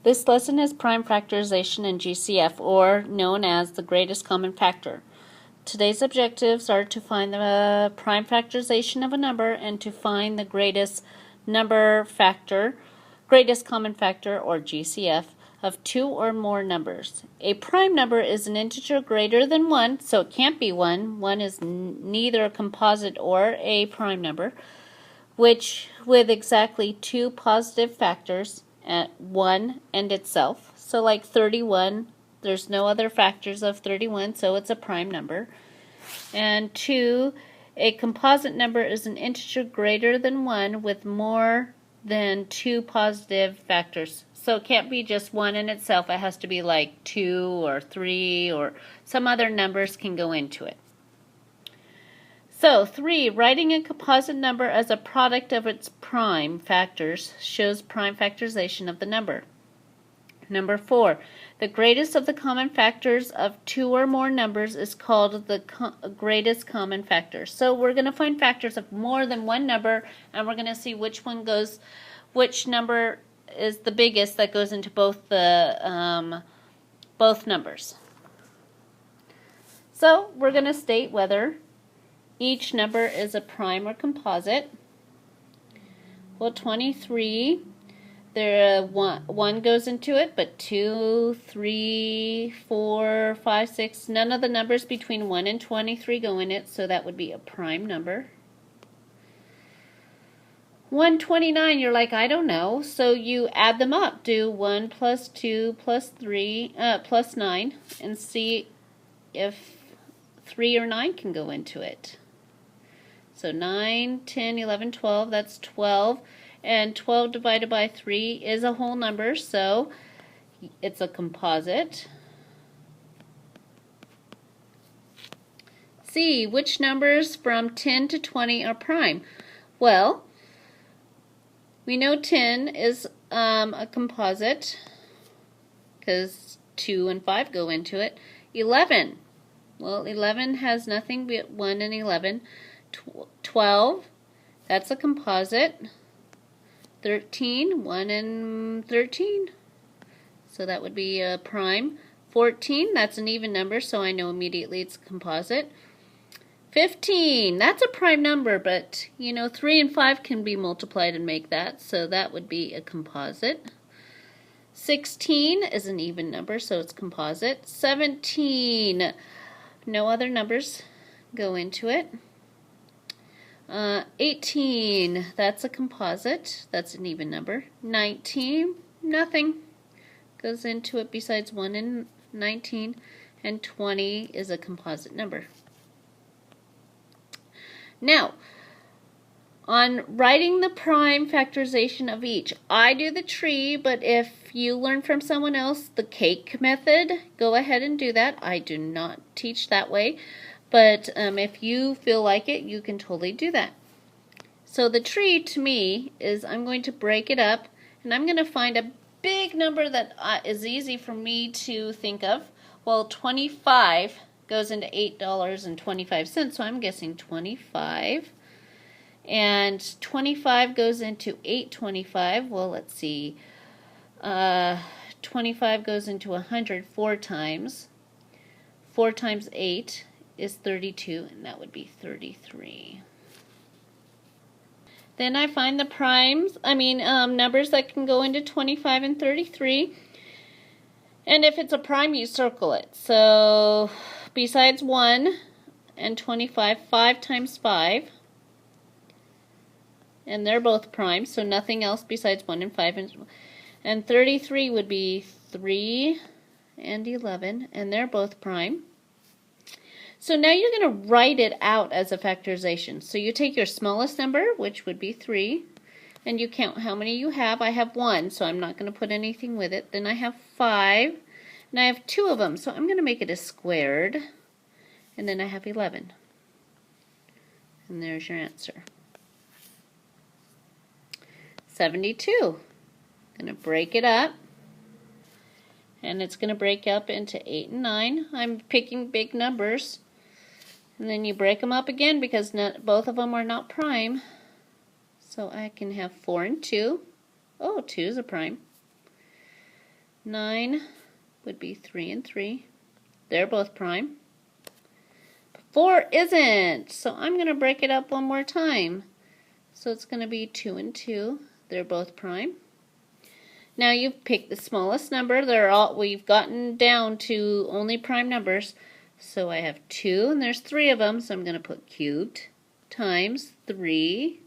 This lesson is prime factorization in GCF, or known as the greatest common factor. Today's objectives are to find the prime factorization of a number and to find the greatest common factor, or GCF, of two or more numbers. A prime number is an integer greater than 1, so it can't be 1. 1 is neither a composite or a prime number, which with exactly two positive factors, at 1 and itself. So like 31, there's no other factors of 31, so it's a prime number. And 2, a composite number is an integer greater than 1 with more than two positive factors. So it can't be just 1 in itself. It has to be like 2 or 3 or some other numbers can go into it. So 3, writing a composite number as a product of its prime factors shows prime factorization of the number. Number 4, the greatest of the common factors of two or more numbers is called the greatest common factor. So we're going to find factors of more than one number, and we're going to see which number is the biggest that goes into both numbers. So we're going to state whether each number is a prime or composite. Well, 23, one goes into it, but 2, 3, 4, 5, 6, none of the numbers between 1 and 23 go in it, so that would be a prime number. 129, you're like, I don't know, so you add them up. Do 1 plus 2 plus 3 plus 9 and see if 3 or 9 can go into it. So 9, 10, 11, 12, that's 12. And 12 divided by 3 is a whole number, so it's a composite. C, which numbers from 10 to 20 are prime? Well, we know 10 is a composite because 2 and 5 go into it. 11, well, 11 has nothing but 1 and 11. 12, that's a composite. 13, 1 and 13, so that would be a prime. 14, that's an even number, so I know immediately it's a composite. 15, that's a prime number, but 3 and 5 can be multiplied and make that, so that would be a composite. 16 is an even number, so it's composite. 17, no other numbers go into it. 18, that's a composite, that's an even number. 19, nothing goes into it besides 1 and 19, and 20 is a composite number. Now, on writing the prime factorization of each, I do the tree, but if you learn from someone else the cake method, go ahead and do that. I do not teach that way. But if you feel like it, you can totally do that. So the tree to me is I'm going to break it up, and I'm going to find a big number that is easy for me to think of. Well, 25 goes into $8.25, so I'm guessing 25. And 25 goes into $8.25. Well, let's see. 25 goes into 100 4 times. 4 times 8 is 32, and that would be 33. Then I find the numbers that can go into 25 and 33. And if it's a prime, you circle it. So besides 1 and 25, 5 times 5. And they're both prime, so nothing else besides 1 and 5. And 33 would be 3 and 11, and they're both prime. So now you're going to write it out as a factorization. So you take your smallest number, which would be 3, and you count how many you have. I have 1, so I'm not going to put anything with it. Then I have 5, and I have 2 of them, so I'm going to make it a squared. And then I have 11. And there's your answer. 72. I'm going to break it up. And it's going to break up into 8 and 9. I'm picking big numbers. And then you break them up again because both of them are not prime. So I can have 4 and 2. Oh, 2 is a prime. 9 would be 3 and 3. They're both prime. 4 isn't, so I'm going to break it up one more time. So it's going to be 2 and 2. They're both prime. Now you've picked the smallest number. We've gotten down to only prime numbers. So I have 2, and there's 3 of them, so I'm going to put cubed times 3,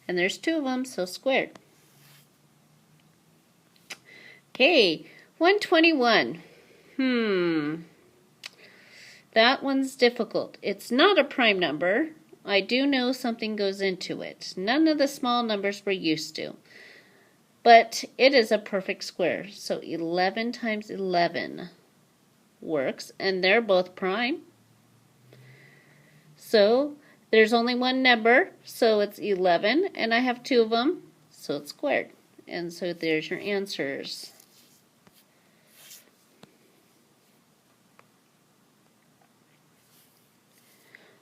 and there's 2 of them, so squared. Okay, 121. That one's difficult. It's not a prime number. I do know something goes into it. None of the small numbers we're used to. But it is a perfect square. So 11 times 11 works, and they're both prime. So there's only one number, so it's 11, and I have 2 of them, so it's squared. And so there's your answers.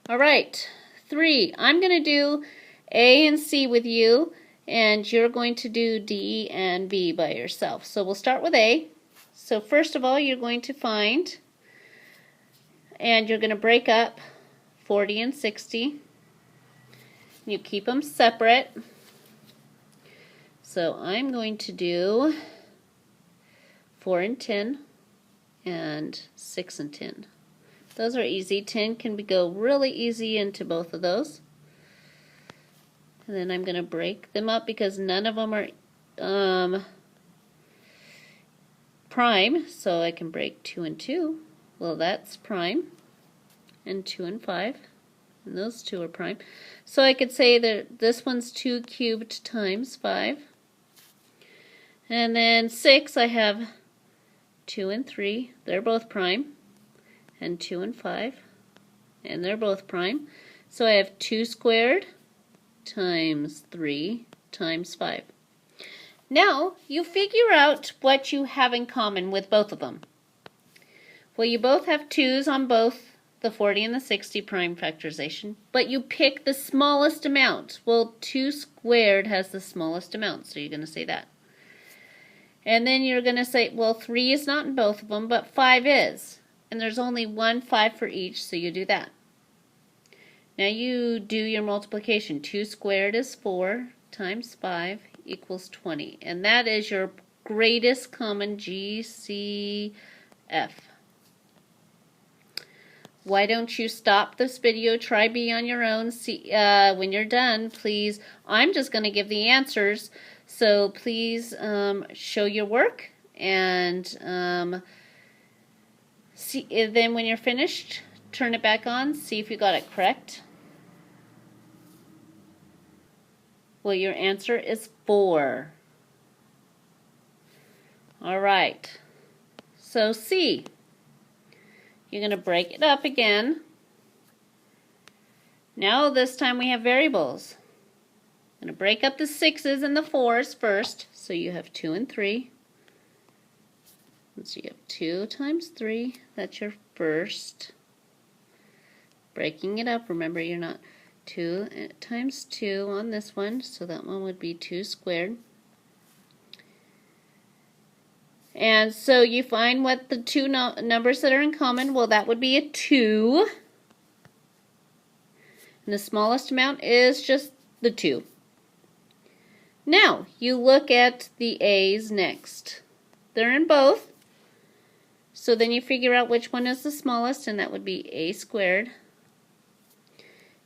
All right, 3. I'm going to do A and C with you, and you're going to do D and B by yourself. So we'll start with A. So first of all, you're going to find, and you're going to break up 40 and 60. You keep them separate. So I'm going to do 4 and 10 and 6 and 10. Those are easy. 10 can go really easy into both of those. And then I'm going to break them up because none of them are prime. So I can break 2 and 2. Well, that's prime. And 2 and 5. And those 2 are prime. So I could say that this one's 2 cubed times 5. And then 6, I have 2 and 3. They're both prime. And 2 and 5, and they're both prime. So I have 2 squared times 3 times 5. Now you figure out what you have in common with both of them. Well, you both have 2's on both the 40 and the 60 prime factorization, but you pick the smallest amount. Well, 2 squared has the smallest amount, so you're going to say that. And then you're going to say, well, 3 is not in both of them, but 5 is. And there's only 1 5 for each, so you do that. Now you do your multiplication. 2 squared is 4 times 5 equals 20. And that is your greatest common GCF. Why don't you stop this video, try B on your own. See, when you're done, please, I'm just going to give the answers. So please show your work and see, then when you're finished, turn it back on, see if you got it correct. Well, your answer is 4. All right. So C, you're going to break it up again. Now this time we have variables. I'm going to break up the 6's and the 4's first. So you have 2 and 3. So you have 2 times 3, that's your first. Breaking it up, remember you're not 2 times 2 on this one, so that one would be 2 squared. And so you find what the 2 numbers that are in common, well, that would be a 2. And the smallest amount is just the 2. Now, you look at the A's next. They're in both. So then you figure out which one is the smallest, and that would be A squared.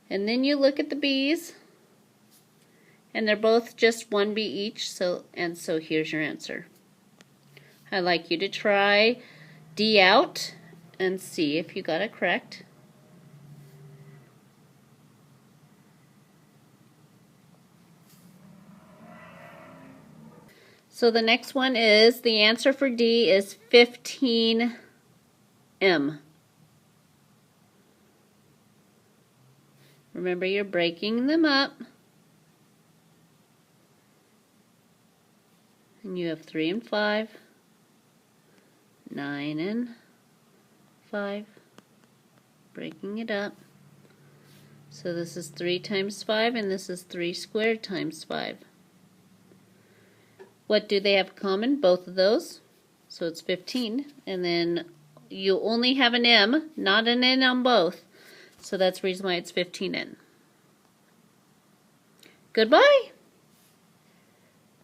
And then you look at the B's, and they're both just 1B each, so here's your answer. I'd like you to try D out and see if you got it correct. So the next one is, the answer for D is 15M. Remember, you're breaking them up. And you have 3 and 5, 9 and 5, breaking it up. So this is 3 times 5, and this is 3 squared times 5. What do they have in common, both of those? So it's 15, and then you only have an M, not an N on both. So that's the reason why it's 15N. Goodbye.